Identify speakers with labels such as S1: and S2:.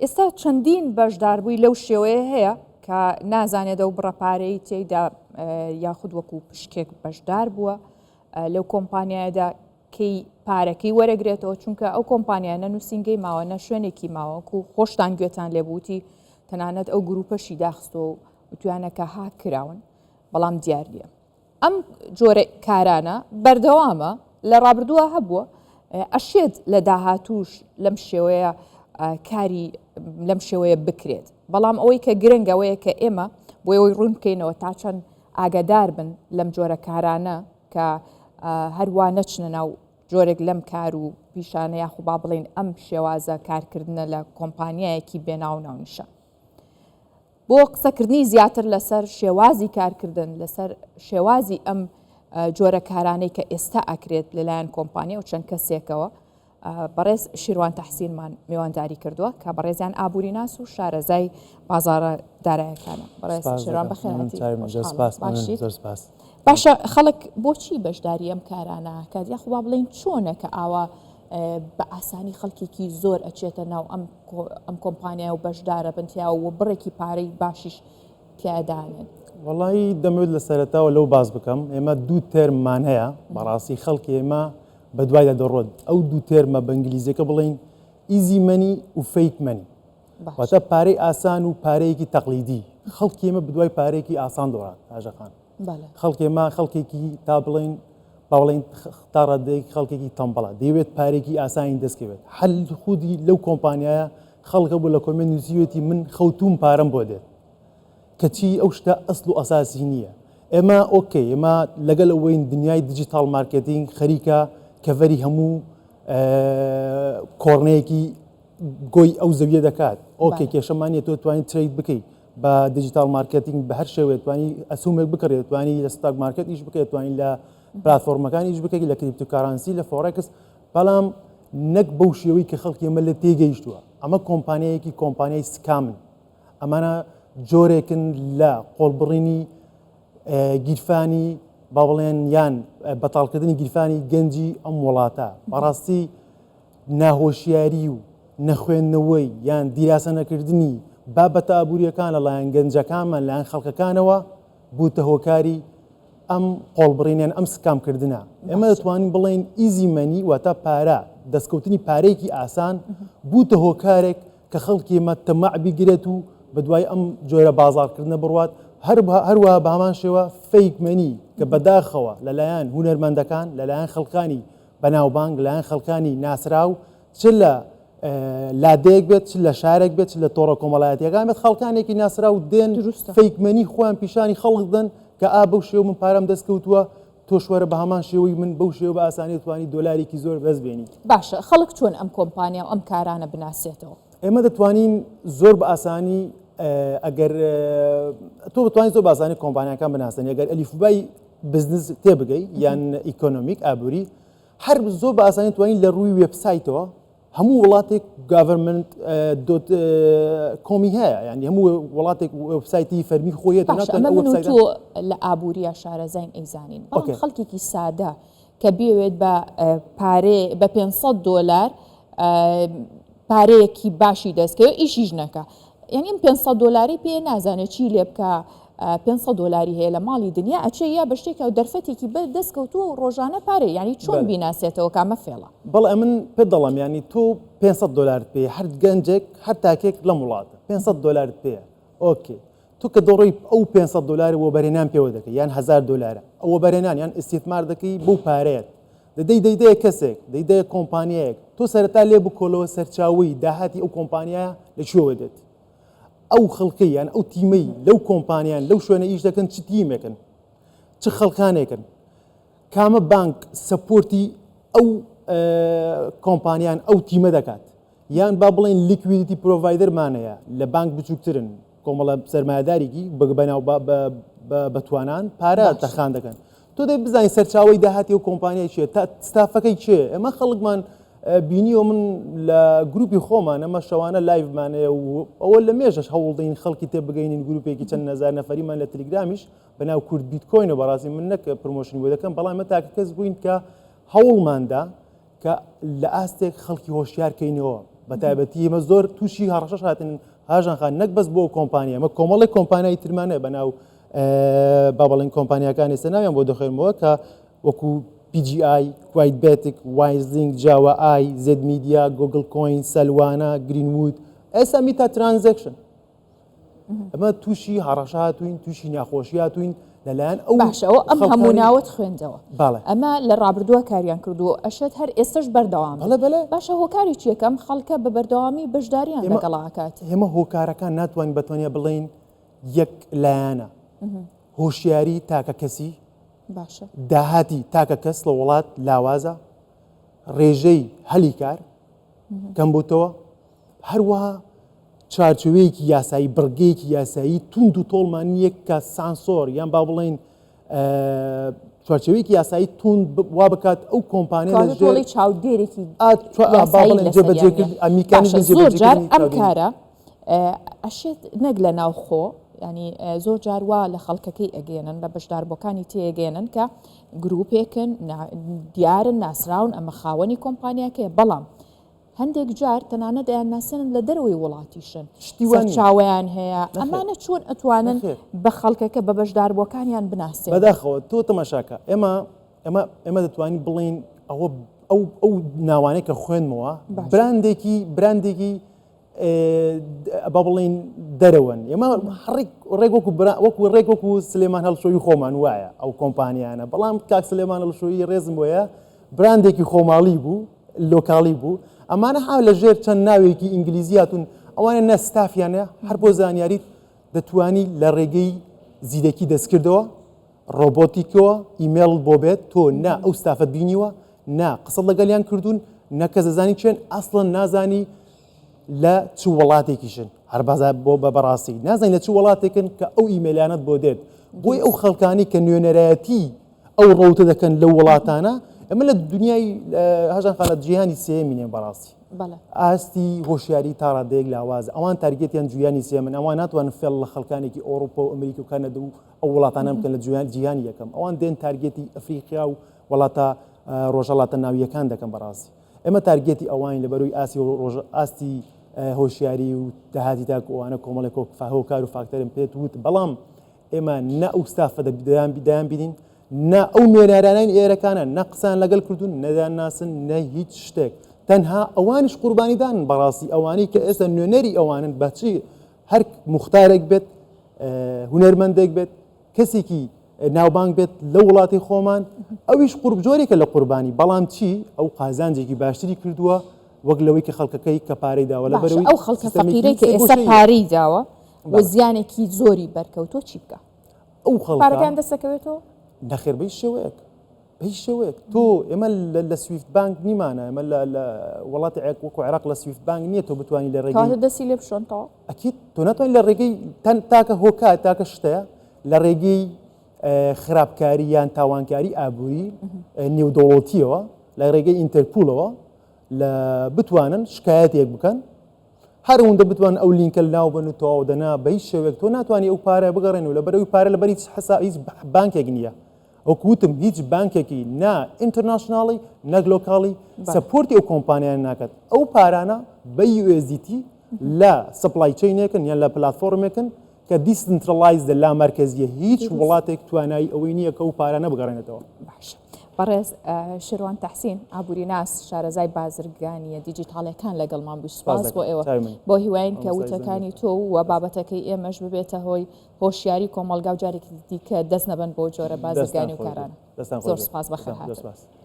S1: ئێستا چەندین بەشداربووی لەو شێوەیە هەیە کە نازانێت ئەو بڕەپارەی تێیدا یاخود وەکو پشکێک بەشدار بووە لەو کۆمپانیایەدا کەی پارەکەی وەرەگرێتەوە، چونکە ئەو کۆمپانیای نە نووسینگەی ماوە نە شوێنێکی ماوەکو خۆشتان گوێتان لێبووتی تەنانەت ئەو گروپەشی داخستەوە و وتوانەکە هاک کراون، بەڵام دیار نییە. ئەم جۆرە کارانە بەردەوامە لە ڕابردووە هەبووە، ئەشێت لە داهاتوش لەم شێوەیە کاری لەم شێوەیە بکرێت، بەڵام ئەوەی کە گرنگەوەیە کە ئێمە بۆ ئەوەی ڕوون بکەینەوە تا چەند ئاگادار بن لەم جۆرە کارانە کە هەروە نەچنە ناو جۆرێک لەم کار و پیشانە یاخو با بڵێن ئەم شێوازە کارکردنە لە کۆمپانیایەکی بێناو ناونیشە. بۆ قسەکردنی زیاتر لەسەر شێوازی کارکردن، لەسەر شێوازی ئەم جۆرە کارانەی کە ئێستا ئەکرێت لەلایەن کۆمپانیا و چەند کەسێکەوە، بەڕێز شیروان تەحسینمان میوانداری کردووە کە بەڕێزیان ئابووری ناس و شارەزای بازاڕە دارایەکانە. بەڕێز شیروان بەخێرهاتی. باشە، خەڵک بۆچی بەشداری ئەم کارانە کات یاخو با بڵێن چۆنە کە ئاوا بە ئاسانی خەڵکێکی زۆر ئەچێتە ناو ئەم کۆمپانیا و بەشدارە بنتیاوە و بڕێکی پارەی باشیش تیادانێن؟
S2: وەڵی دەمەوێت لە سەرەتاوە لەو باز بکەم، ئێمە دوو تێرممان هەیە بەڕاستی خەڵکی ئێمە بە دوایدا دەڕۆت. ئەو دوو تێرمە بە ئینگلیزیەکە بڵێن ئیزی مەنی و فەیک مەنی، واتە پارەی ئاسان و پارەیەکی تەقلیدی. خەڵکی ئێمە بە دوای پارەیەکی ئاسان دۆڕات. ئاژەخان خەڵکی ئێمە خەڵکێکی تا بڵێن باڵێن تا ڕادەیەک خەڵکێکی تەمبەڵە دەیەوێت پارێکی ئاسانی دەستکەوێت. هەل خودی لەو کۆمپانیایە خەڵکە بوو لە کۆمێن نووسیوێتی من خەوتوم پارەم بۆ دێت، کەچی ئەو شتە ئەسڵ و ئەساسی نییە. ئێمە ئۆکەی، ئێمە لەگەڵ ئەوەی دنیای دیجیتال مارکتینگ خەریکە کەڤەری هەموو کۆڕنەیەکی گۆی ئەو زەویە دەکات. ئۆکەی، کێشەمانیە تۆ توانیت ترید بکەیت بە دیجیتال مارکتینگ بە هەر شێوێت، توانی ئەسومێک بکڕێت، توانی لە ستاک مارکت ئیش بکەیت، توانی لە پلاتفۆرمەکان ئیش بکەیت، لە کریپتۆکارانسی، لە فۆڕێکس، بەڵام نەک بەو شێوەی کە خەڵکی ئێمە لە تێگەیشتووە. ئەمە کۆمپانیایەکی کۆمپانیای سکامن، ئەمانە جۆرێکن لە قۆڵبڕینی گیرفانی با بڵێن یان بەتاڵکردنی گیرفانی گەنجی ئەم وڵاتە. بەڕاستی ناهۆشیاری و نەخوێندنەوەی یان دیراسە نەکردنی بابەتە ئابوووریەکان لەلایەن گەنجەکانمان لایەن خەڵکەکانەوە بووتە هۆکاری ئەم قۆڵبڕینیان ئەم سکامکردنە. ئێمە دەتوانین بڵێن ئیزی مەنی واتە پارە، دەستکەوتنی پارەیەکی ئاسان بووتە هۆکارێک کە خەڵکی ئێمە تەماع بیگرێت و بە دوای ئەم جۆرە بازاڕکردنە بڕوات. هەروەها بە هەمان شێوە فەیک مەنی کە بەداخەوە لەلایەن هونەرمەندەکان، لەلایەن خەڵکانی بەناوبانگ، لەلایەن خەڵکانی ناسراو، چ لە لادەیەک بێت، چ لە شارێک بێت، چ لە تۆڕە کۆمەڵایەتیەکان بێت، خەڵکانێکی ناسراو دێن فەیک مەنی خۆیان پیشانی خەڵک دەن کە بەو شێوە من پارەم دەستکەوتووە، تۆش وەرە بە هەمان شێوەی من بەو شێوە بە ئاسانی توانی دۆلارێکی زۆر بەست بێنی.
S1: باشە، خەڵک چۆن ئەم کۆمپانیا و ئەم کارانە بناسێتەوە؟
S2: ئێمە دەتوانین زۆر بە ئاسانی، ئەگەر تۆ بتوانیت زۆر بە ئاسانی کۆمپانیاکان بناسن، ئەگەر ئەلیفبای بزنس تێبگەی یان ئیکۆنۆمیک ئابووری، هەر زۆر بە ئاسانی توانین لە ڕووی وێبسایتەوە هەموو وڵاتێک گاڤەرمنت کۆمی هەیە، یعنی هەموو وڵاتێک وێبسایتی فەرمی خۆیەت.
S1: تۆ لە ئابووریە شارەزاین ئەیزانین، بەڵام خەڵکێکی سادە کە بێوێت بە پارێ بە $500 پارەیەکی باشی دەستکەوێت ئیشیش نەکە، یعنی ئەم $500 پێ نازانێت چی لێ بکە. $500 هەیە لە ماڵی دنیا ئەچێ یا بە شتێکە و دەرفەتێکی بەر دەستکەوتووە و ڕۆژانە پارێ، یعنی چۆن بیناسێتەوە کامە فێڵە؟
S2: بەڵێ من پێ دەڵم، یعنی تۆ $500 پێ هەر گەنجێک هەر تاکێک لەم وڵاتە $500 پێە، ئۆکێ، تۆ کە دەڕۆی ئەو $500 بۆ بەرهێنان پێوە دەکەی یان $1000 ئەوە بەرهێنان یان ئیسیتمار دەکەی بەو پارەیەت، دەیدەیە کەسێک، دەیدەیە کۆمپانیایەک، تۆ سەرەتا لێ بکۆلەوە سەرچاوی داهاتی ئەو کۆمپانیایە لەکوێوە دێت. ئەو خەڵکی یان ئەو تیمەی لەو کۆمپانیان لەو شوێنە ئیش دەکەن، چ تیمێکن، چ خەڵکانێکن، کامە بانک سەپۆرتی ئەو کۆمپانیان ئەو تیمە دەکات، یان با بڵێن لیکویدیتی پرۆڤایدەرمانەیە لە بانک بچووکترن، کۆمەڵە سەرمایه‌دارێکی بەناو بەتوانان پارە تەخان دەکەن. تۆ دەی بزانین سەرچاوی داهاتی ئەو کۆمپانیای چیە، تا ستافەکەی چێ. ئێمە خەڵکمان بینیوە من لە گروپی خۆمان ئەمە شەوانە لایڤمانەیە و ئەوە لە مێژەش هەوڵدەین خەڵکی تێ بگەینین، گروپێکی چەند هەزار نەفەریمان لە تەلگرامیش بەناو کورد بیتکۆینەوە، بەڕاستی من نەک پرۆمۆشنی بۆ دەکەم، بەڵام ئێمە تاکە کەس بووین کە هەوڵماندا کە لە ئاستێک خەڵکی هۆشیارکەینەوە بە تایبەتی ئێمە زۆر تووشی هەڕەشەش هاتن هاژان خان نەک بەس بۆ کۆمپانیا ئەمە کۆمەڵی کۆمپانیای ترمانە بەناو با بەڵێن کۆمپانیاکان ئێستا ناویان بۆ دەخێنمەوە کە وەکو PGI، کوایتبێتک، وایزلینک، جاوا ئای، زد میدیا، گوگل کۆین، سەلوانە، گرینوود، ئێستا میتا ترانزەکشن. ئەمە تووشی هەڕەشە هاتوین، تووشی ناخۆشی هاتوین لەلایەن ئەو
S1: باشەوە ئەم هەموو ناوت خوێندەوە
S2: باڵێ
S1: ئەمە لە ڕابردووە کاریان کردووە ئەشێت هەر ئێستش بەردەوام
S2: بەڵێ
S1: باشە هۆکاری چیەکەم خەڵکە بە بەردەوامی بەشداریان لەگەڵاکات
S2: ئێمە هۆکارەکان ناتوانین بەتوانیا بڵین یەک لایەنە هۆشیاری تاکە کەسی
S1: باشە
S2: داهاتی تاکە کەس لە وڵات لاوازە ڕێژەی هەلی کار کەم بووتەوە هەروەها چارچوەیەکی یاسایی بڕگەیەکی یاسایی تونند و تۆڵمان نییە کە سانسۆر یان با بڵێن چارچوەیەکی یاسایی تونند وا بکات ئەو کۆمپانیا
S1: لەژێری چاودێرێکی
S2: میکانیزمی
S1: زۆر جار ئەم کارە ئەشێت نەک لە ناوخۆ ینی زۆر جار وا لە خەڵکەکەی ئەگەێنن لە بەشداربەکانی تێگەێنن کە گروپێکن دیارن ناسراون ئەمە خاوەنی کۆمپانیاکەیە بەڵام هەندێک جار تەنانە دەیانناسێنن لە دەروی وڵاتیشن چاویان هەیە ئەمانە چۆن ئەتوانن بە خەڵکەکە بە بەشداربووەکانیان بناسێن
S2: بەداخەوە تۆ تەماشاکە ئێمە دەتوانین بڵین ئەو ناوانەیە کە خوێنمەوە براندێکی با بڵین دەرەوەن ئێمە وەکو ڕێک سلێمان هەڵشۆی خۆمان وایە ئەو کۆمپانیانە بەڵام کاک سلێمان هەڵشۆیی ڕێزم وایە براندێکی خۆماڵی بوو لۆکاڵی بوو ئەمانە حاو لە ژێر چەند ناوێکی ئینگلیزیاتون ئەوانە نەستافیانە هەر بۆ زانیاریت دەتوانی لە ڕێگەی زیرەکی دەستکردەوە ڕۆبۆتیکەوە ئیمێڵ بۆ بێت تۆ نا ئەو ستافەت بینیوە نا قسە لەگەڵیان کردوون نەکە دەزانی چێن ئەسڵەن نازانی لە چ وڵاتێکیشن هەر بازا بۆ بە بەڕاستی نازانی لە چ وڵاتێکن کە ئەو ئیمێلانت بۆ دێت بۆی ئەو خەڵکانی کە نوێنەرایەتی ئەو ڕەوتە دەکەن لەو وڵاتانە ئەمە لە دنیای هەژان خانە جیهانی سێمینێن بەڕاستی ئاستی هۆشیاری تا ڕادەیەک لاوازە ئەوان تارگێتیان جویانی سێمن ئەوان ناتوانن فێڵ لە خەڵکانێکی ئەوروپا و ئەمریکا و کەنەدا و ئەو وڵاتانە بکەن لە جیهانی یەکەم ئەوان دێن تارگێتی ئەفریقیا و وڵاتە ڕۆژهەڵاتە ناویەکان دەکەن بەڕاستی ئێمە تارگێتی ئەوان لەبەرەوەی ئاستی هۆشیاری و داهاتی تاکۆوانە کۆمەڵێک هۆکار و فاکتەرم پێت وت بەڵام ئێمە نە ئەو ستافە دەیان بینین نا ئەو نوێنەرانین ئێرەکانە نە قسان لەگەڵ کردوون نەدان ناسن نە هیچ شتێک تەنها ئەوانش قوربانیدانن بەڕاستی ئەوانەی کە ئێستا نوێنەری ئەوانن بەچی هەر مختارێک بێت هونەرمەندێک بێت کەسێکی ناوبانگ بێت لە وڵاتی خۆمان ئەویش جۆرێکە لە قوربانی بەڵام چی ئەو قازانجێکی باشتری کردووە وەک لەوەی کە خەڵکەکەی کە پارەی داوە لە بەرەوەی
S1: ئەو خەڵکە فەقیرەی کە ئێستا پارەی داوە و زیانێکی زۆری بەرکەوتۆ چی بکە
S2: ئەو خەڵک
S1: پارەکان دەسەکەوێتەوە
S2: نەخێر بەی شێوەیەک تۆ ئێمە لە سویفت بانک نیمانە ئەمە لە وڵاتی وەکو عێراق لە سویفت بانک نییە تۆ بتوانانی لە ڕێگەی
S1: دەستی لێ بشۆنەوە
S2: ئەکید تۆ ناتوانین لە ڕێگەی تاکە هۆکات تاکە شتەیە لە ڕێگەی خراپکاری یان تاوانکاری ئابووری نێودەوڵەتیەوە لە ڕێگەی ئینتەرپولەوە لە بتوانن شکایەتێک بکەن هەر ئەوەندە بتوان ئەو لینکە ناو بن و تەواو دەنا بە هیچ شێوەیەک تۆ ناتوانانی ئەو پارە بگەڕێن و لە بەرەوەی پارە لە بەری هیچ بانکێک نییە وەکوتم هیچ بانکێکی نا ئینتەرناشناڵی نەک لۆکاڵی سەپۆرتی ئەو کۆمپانیان ناکات ئەو پارانە بە USDT لە سپلای چینێکن یان لە پلاتفۆرمێکن کە دیسنترەلایزدە لا مەرکەزیە هیچ وڵاتێک توانایی ئەوەی نییە کە ئەو پارانە بگەڕێنێتەوە
S1: باش بەڕێز شێروان تەحسین ئابووری ناس شارەزای بازرگانیە دیجیتاڵەکان لەگەڵمان بوو سوپاس بۆ ئێوە بۆ هیواین کە وتەکانی تۆ و بابەتەکەی ئێمەش ببێتە هۆی هۆشیاری کۆمەڵگا و جارێکی دیکە دەست نەبن بۆ جۆرە بازرگانی و کارانە زۆر سوپاس بەخێر هاتن